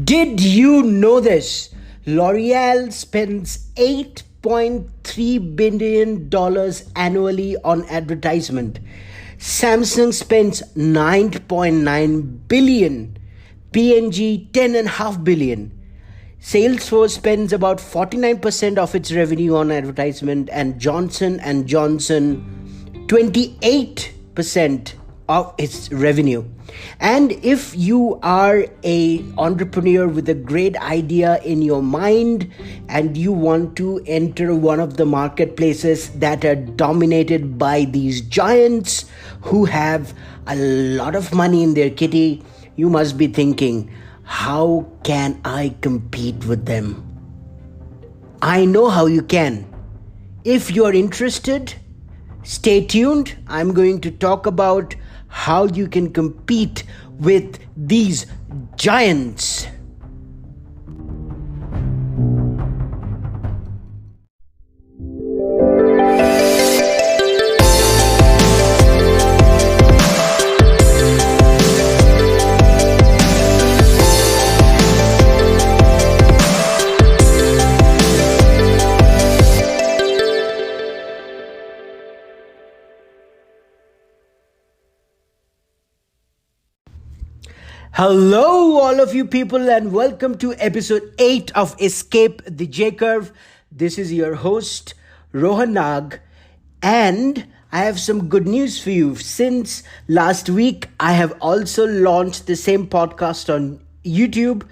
Did you know this? L'Oreal spends $8.3 billion annually on advertisement. Samsung spends 9.9 billion. P&G 10.5 billion. Salesforce spends about 49% of its revenue on advertisement, and Johnson & Johnson 28% of its revenue. And if you are an entrepreneur with a great idea in your mind and you want to enter one of the marketplaces that are dominated by these giants who have a lot of money in their kitty, you must be thinking, how can I compete with them? I know how you can. If you are interested, stay tuned. I'm going to talk about how you can compete with these giants. Hello, all of you people, and welcome to episode 8 of Escape the J-Curve. This is your host, Rohan Nag, and I have some good news for you. Since last week, I have also launched the same podcast on YouTube,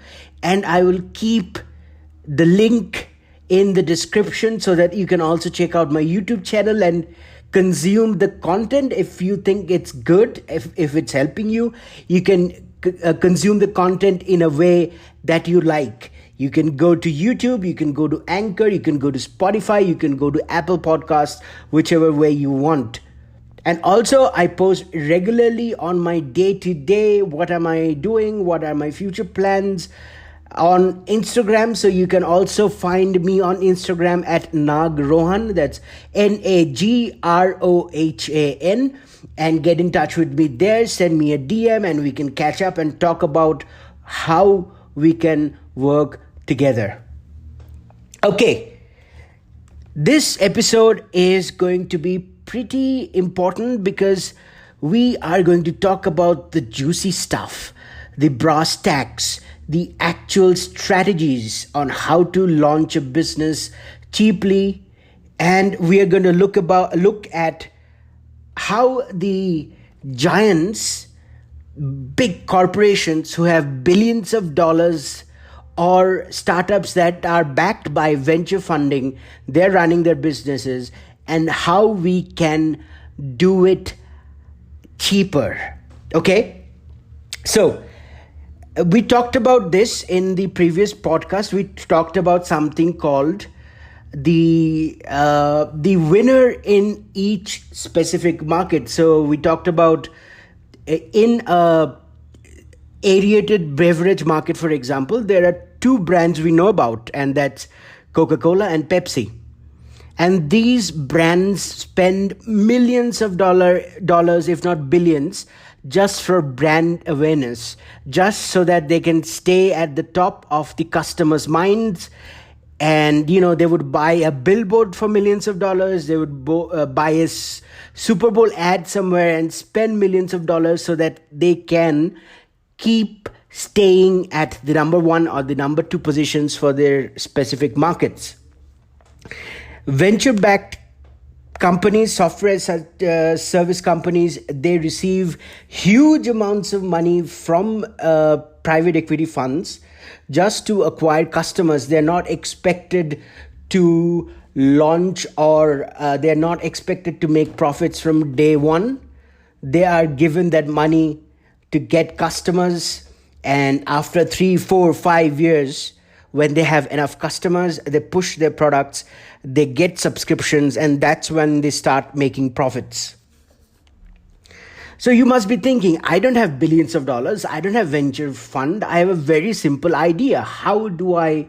and I will keep the link in the description so that you can also check out my YouTube channel and consume the content. If you think it's good, if it's helping you, you can consume the content in a way that you like. You can go to YouTube, you can go to Anchor, you can go to Spotify, you can go to Apple Podcasts, whichever way you want. And also, I post regularly on my day-to-day, what am I doing, what are my future plans on Instagram. So you can also find me on Instagram at Nagrohan, that's Nagrohan, and get in touch with me there. Send me a DM and we can catch up and talk about how we can work together. Okay, this episode is going to be pretty important because we are going to talk about the juicy stuff, the brass tacks, the actual strategies on how to launch a business cheaply, and we are going to look at how the giants, big corporations who have billions of dollars, or startups that are backed by venture funding, they're running their businesses, and how we can do it cheaper. Okay, so we talked about this in the previous podcast. We talked about something called the winner in each specific market. So we talked about in a aerated beverage market, for example, there are two brands we know about, and that's Coca-Cola and Pepsi. And these brands spend millions of dollars, if not billions, just for brand awareness, just so that they can stay at the top of the customers' minds. And, they would buy a billboard for millions of dollars. They would buy a Super Bowl ad somewhere and spend millions of dollars so that they can keep staying at the number one or the number two positions for their specific markets. Venture-backed companies, software service companies, they receive huge amounts of money from private equity funds just to acquire customers. They're not expected to launch, or they're not expected to make profits from day one. They are given that money to get customers, and after 3, 4, 5 years, when they have enough customers, they push their products, they get subscriptions, and that's when they start making profits. So you must be thinking, I don't have billions of dollars, I don't have venture fund, I have a very simple idea. How do I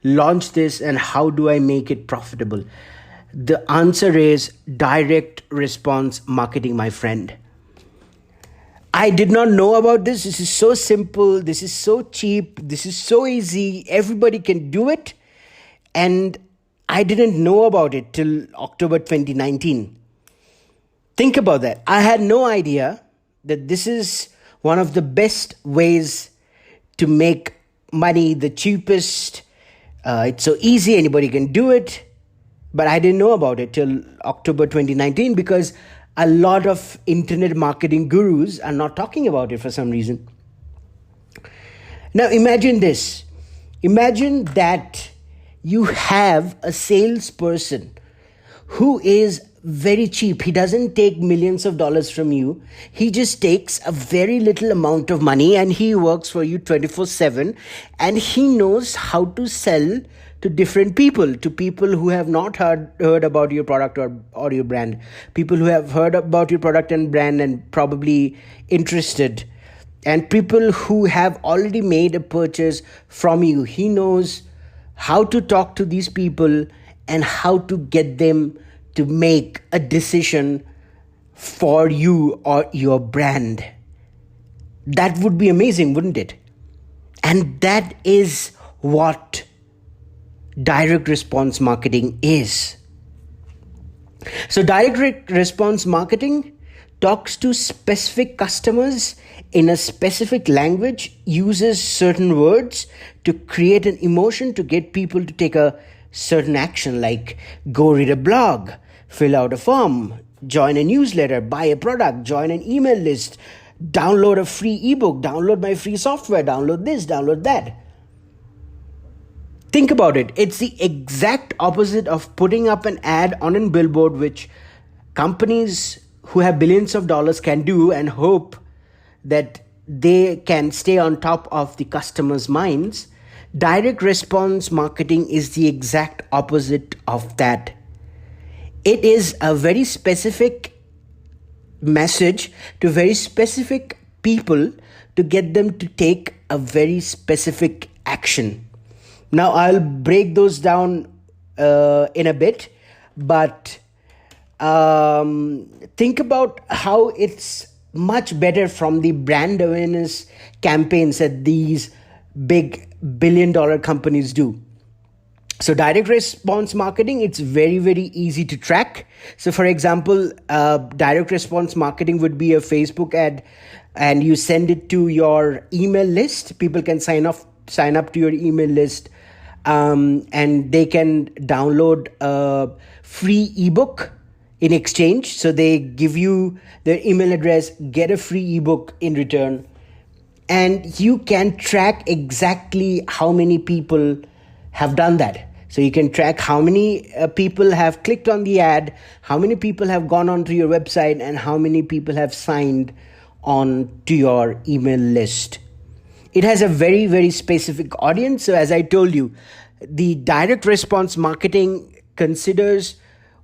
launch this and how do I make it profitable? The answer is direct response marketing, my friend. I did not know about this. This is so simple. This is so cheap. This is so easy. Everybody can do it. And I didn't know about it till October 2019. Think about that. I had no idea that this is one of the best ways to make money, the cheapest. It's so easy, anybody can do it. But I didn't know about it till October 2019 because a lot of internet marketing gurus are not talking about it for some reason. Now imagine this. Imagine that you have a salesperson who is very cheap. He doesn't take millions of dollars from you. He just takes a very little amount of money and he works for you 24/7, and he knows how to sell to different people, to people who have not heard about your product or your brand, people who have heard about your product and brand and probably interested, and people who have already made a purchase from you. He knows how to talk to these people and how to get them to make a decision for you or your brand. That would be amazing, wouldn't it? And that is what direct response marketing is. So direct response marketing talks to specific customers in a specific language, uses certain words to create an emotion to get people to take a certain action, like go read a blog, fill out a form, join a newsletter, buy a product, join an email list, download a free ebook, download my free software, download this, download that. Think about it. It's the exact opposite of putting up an ad on a billboard, which companies who have billions of dollars can do and hope that they can stay on top of the customers' minds. Direct response marketing is the exact opposite of that. It is a very specific message to very specific people to get them to take a very specific action. Now, I'll break those down in a bit, but think about how it's much better from the brand awareness campaigns that these big billion-dollar companies do. So direct response marketing, it's very, very easy to track. So for example, direct response marketing would be a Facebook ad and you send it to your email list. People can sign up to your email list and they can download a free ebook in exchange. So they give you their email address, get a free ebook in return, and you can track exactly how many people have done that. So you can track how many people have clicked on the ad, how many people have gone onto your website, and how many people have signed on to your email list. It has a very, very specific audience. So as I told you, the direct response marketing considers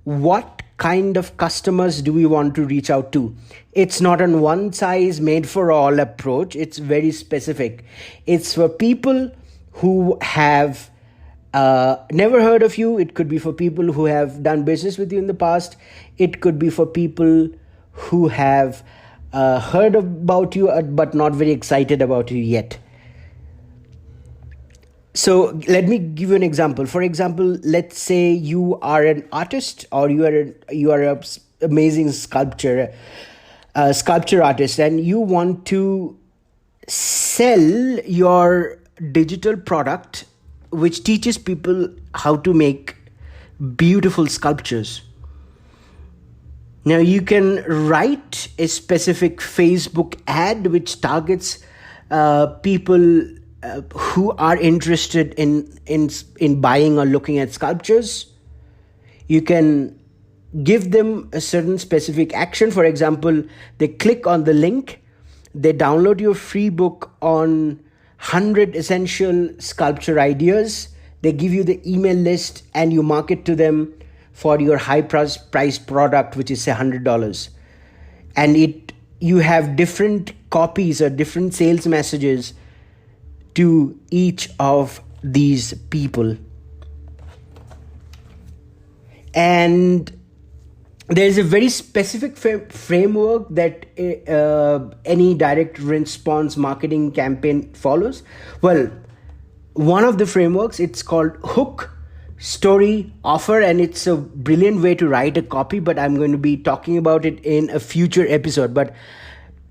what kind of customers do we want to reach out to. It's not a one size made for all approach. It's very specific. It's for people who have never heard of you. It could be for people who have done business with you in the past. It could be for people who have heard about you but not very excited about you yet. So let me give you an example. For example, let's say you are an artist or you are an amazing sculpture artist, and you want to sell your digital product which teaches people how to make beautiful sculptures. Now you can write a specific Facebook ad which targets people who are interested in buying or looking at sculptures. You can give them a certain specific action. For example, they click on the link, they download your free book on 100 essential sculpture ideas. They give you the email list and you market to them for your high price product, which is say $100. And you have different copies or different sales messages to each of these people. And there's a very specific framework that any direct response marketing campaign follows. Well, one of the frameworks, it's called hook, story, offer, and it's a brilliant way to write a copy, but I'm going to be talking about it in a future episode. But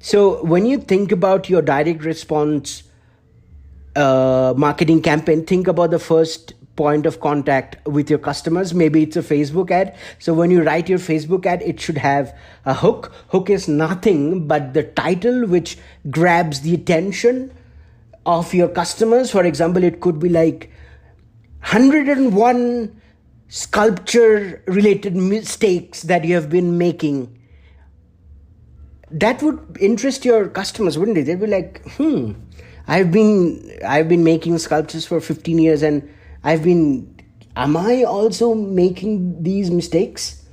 so when you think about your direct response marketing campaign, think about the first point of contact with your customers. Maybe it's a Facebook ad. So when you write your Facebook ad, it should have a hook. Hook is nothing but the title which grabs the attention of your customers. For example, it could be like 101 sculpture related mistakes that you have been making. That would interest your customers, wouldn't it? They'd be like, I've been making sculptures for 15 years and am I also making these mistakes?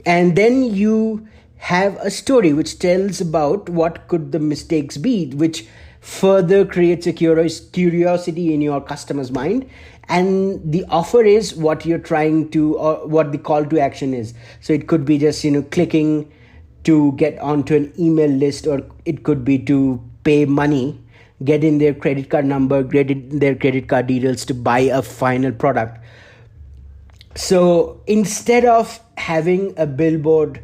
And then you have a story which tells about what could the mistakes be, which further creates a curiosity in your customer's mind. And the offer is what you're trying to, or what the call to action is. So it could be just, clicking to get onto an email list, or it could be to pay money, get in their credit card number, get in their credit card details to buy a final product. So instead of having a billboard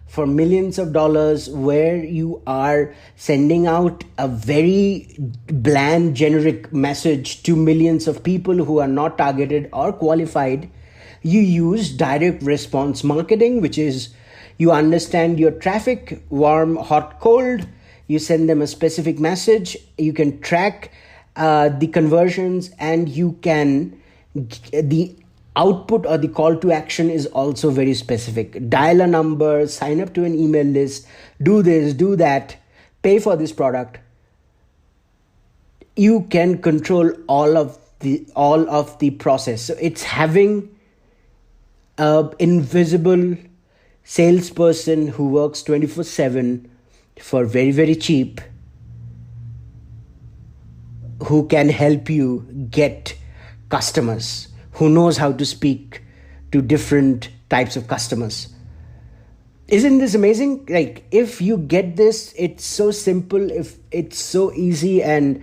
for millions of dollars where you are sending out a very bland, generic message to millions of people who are not targeted or qualified, you use direct response marketing, which is you understand your traffic, warm, hot, cold. You send them a specific message. You can track the conversions, and the output or the call to action is also very specific. Dial a number, sign up to an email list, do this, do that, pay for this product. You can control all of the process. So it's having an invisible salesperson who works 24/7 for very, very cheap, who can help you get customers, who knows how to speak to different types of customers. Isn't this amazing? Like, if you get this, it's so simple, if it's so easy, and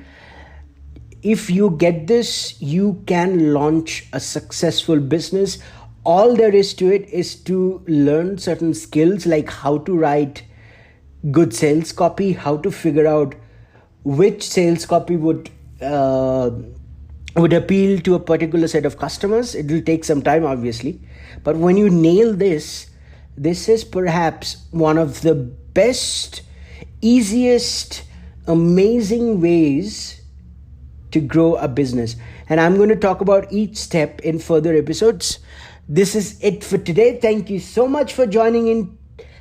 if you get this, you can launch a successful business. All there is to it is to learn certain skills, like how to write good sales copy, how to figure out which sales copy would appeal to a particular set of customers. It will take some time, obviously, but when you nail this is perhaps one of the best, easiest, amazing ways to grow a business. And I'm going to talk about each step in further episodes. This is it for today. Thank you so much for joining in.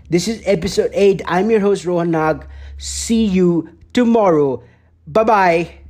This is episode 8. I'm your host, Rohan Nag. See you tomorrow. Bye-bye.